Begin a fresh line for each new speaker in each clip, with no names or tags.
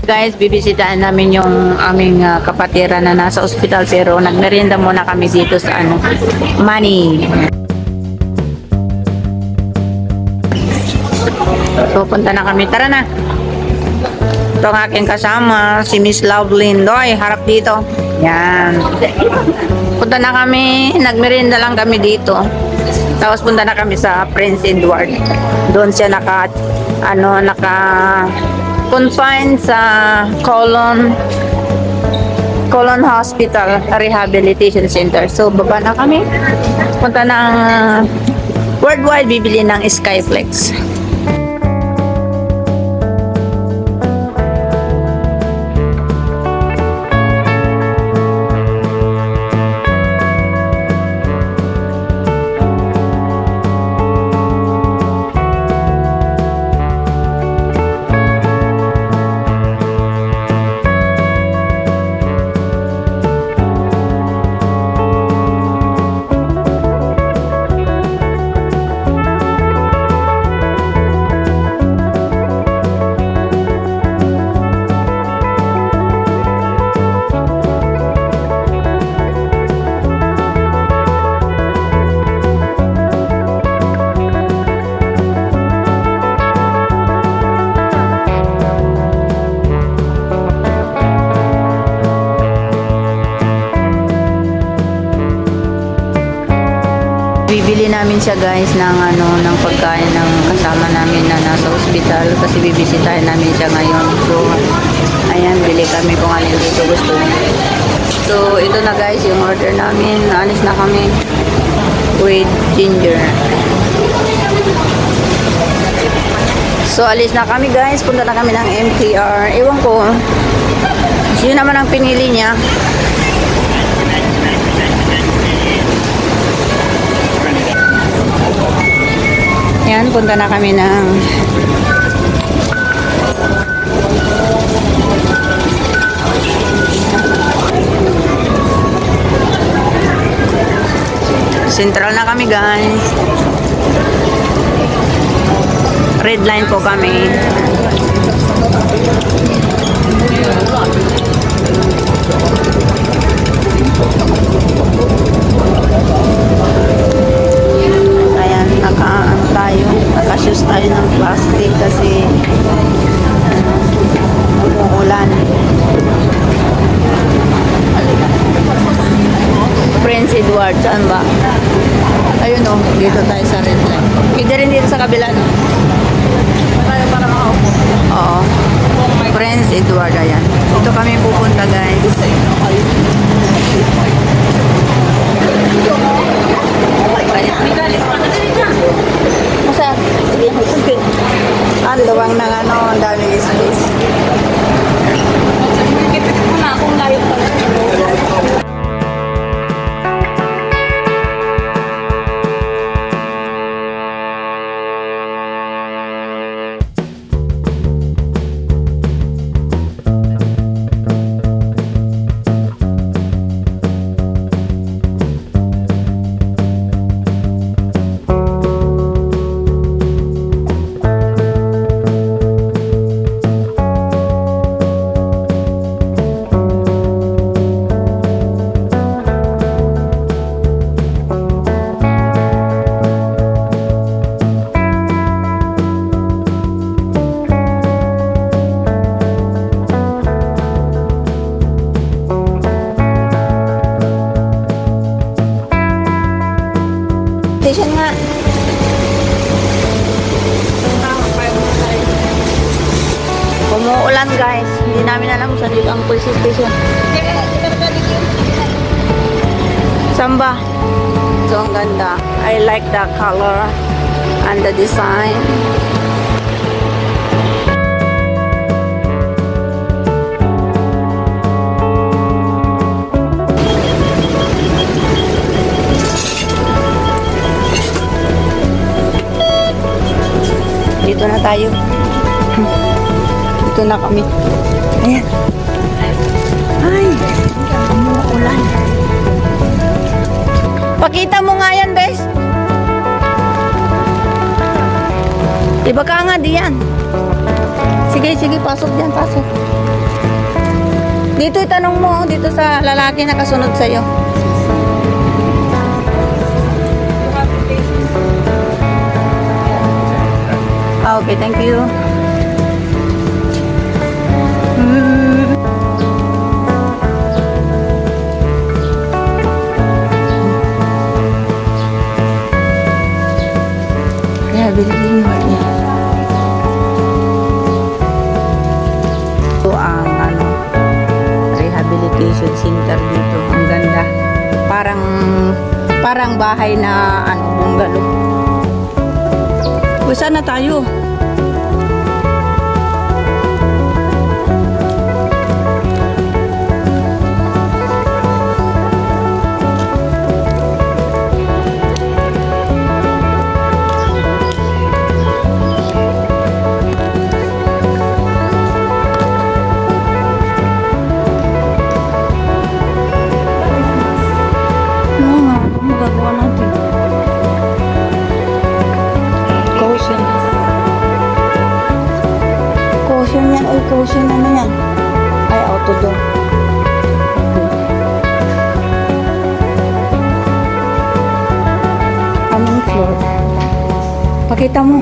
Guys, bibisitahin namin yung aming kapatiran na nasa ospital pero nagmerienda muna kami dito sa Manny. So, punta na kami. Tara na. Ito ang aking kasama, si Miss Lovelyn. Doy, harap dito. Yan. Punta na kami. Nagmerienda lang kami dito. Tapos punta na kami sa Prince Edward. Doon siya confined sa Colon Hospital Rehabilitation Center. So, baba na kami. Punta ng Worldwide, bibili ng Skyflex. Bibili namin siya guys ng pagkain ng kasama namin na nasa ospital kasi bibisitahin namin siya ngayon. So, ayan, bili kami kung alin dito gusto niya. So, ito na guys yung order namin. Alis na kami with ginger. So, alis na kami guys. Punta na kami ng MTR. Ewan ko, yun naman ang pinili niya. Yan, punta na kami ng Central na kami guys. Red line po kami. Nakashoes tayo ng plastic kasi umuulan. Prince Edward, saan ba? Ayun o, dito tayo sa red line. Pwede rin dito sa kabila, no? Para makaupo. Oo. Prince Edward, ayan. Dito kami pupunta guys. Masa? Ang luwang ng ang daming space. Kita ko na akong layo pa. Station nga. Umuulan guys. Hindi namin alam kung saan dito ang police station. Samba. So ang ganda. I like the color and the design. Dito na tayo. Dito na kami. Ayan. Ay, umuulan. Pakita mo nga yan, bes. Diba ka nga diyan? Sige, sige, pasok dyan, pasok. Dito itanong mo, dito sa lalaki na kasunod sa'yo. Okay, thank you. Kaya bilhin mo niya. Ito ang rehabilitation center dito. Ang ganda. Parang bahay na bungalow. Uy, saan na tayo? Magagawa natin. Caution yan. Uy, caution ano yan? Ay, auto door. Anong floor? Pakita mo.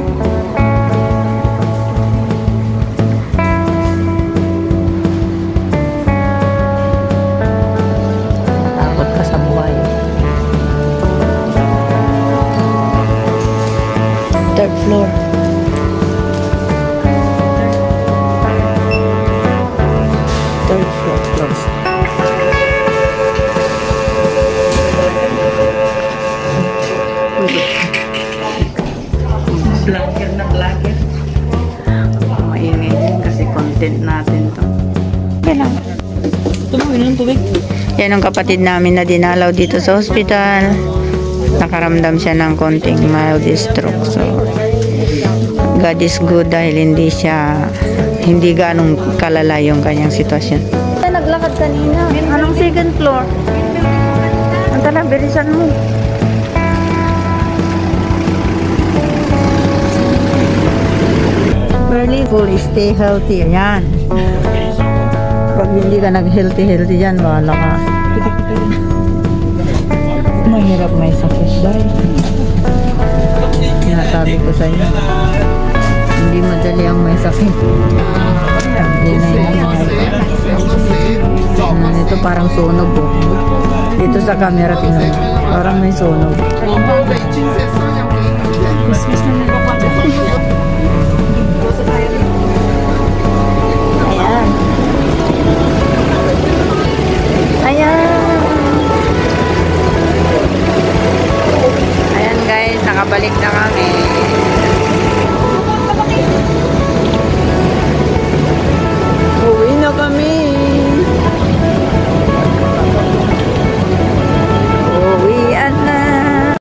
Takot ka sa buhay. Third floor. Third floor close. Vlogger na vlogger. Maingay din kasi content natin to. Okay lang. Tubig ng tubig. Yan ang kapatid namin na dinalaw dito sa hospital. Nakaramdam siya ng konting mild stroke. So, God is good dahil hindi ganong kalala yung kanyang sitwasyon. Naglakad kanina. Anong second floor? Ang tala, bilisan mo. Early full, stay healthy. Ayan. Pag hindi ka nag-healthy dyan, wala ka. Mahirap may sakit dahil sinasabi ko sa inyo, hindi madali ang may sakit. Ito parang sunog po. Dito sa camera tingnan mo, parang may sunog.